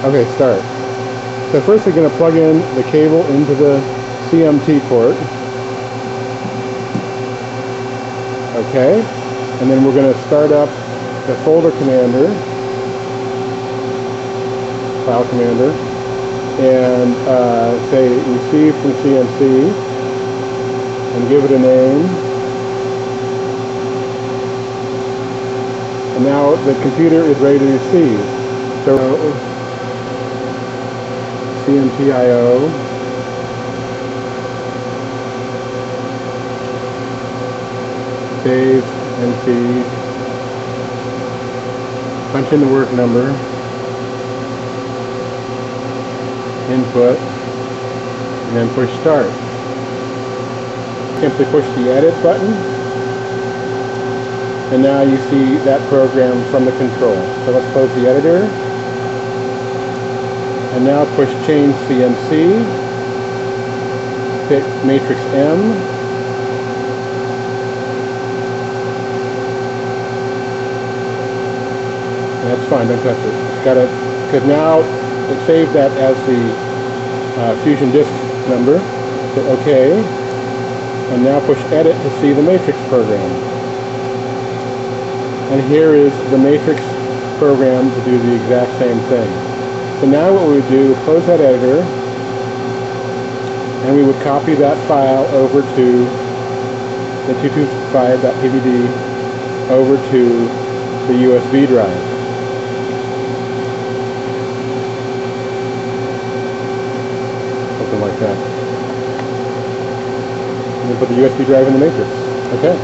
Okay, start. So first we're going to plug in the cable into the CMT port. Okay, and then we're going to start up the folder commander, file commander, and say receive from CMC, and give it a name. And now the computer is ready to receive. So CMTIO, save and see, punch in the work number, input, and then push start. Simply push the edit button, and now you see that program from the control. So let's close the editor, and now push change CMC, pick matrix M, that's fine, don't touch it. It's got to, because now it saved that as the Fusion disk number. Hit OK, and now push edit to see the matrix program. And here is the matrix program to do the exact same thing. So now what we would do is close that editor, and we would copy that file over to the 225.pvd over to the USB drive. Something like that. And then put the USB drive in the matrix. Okay.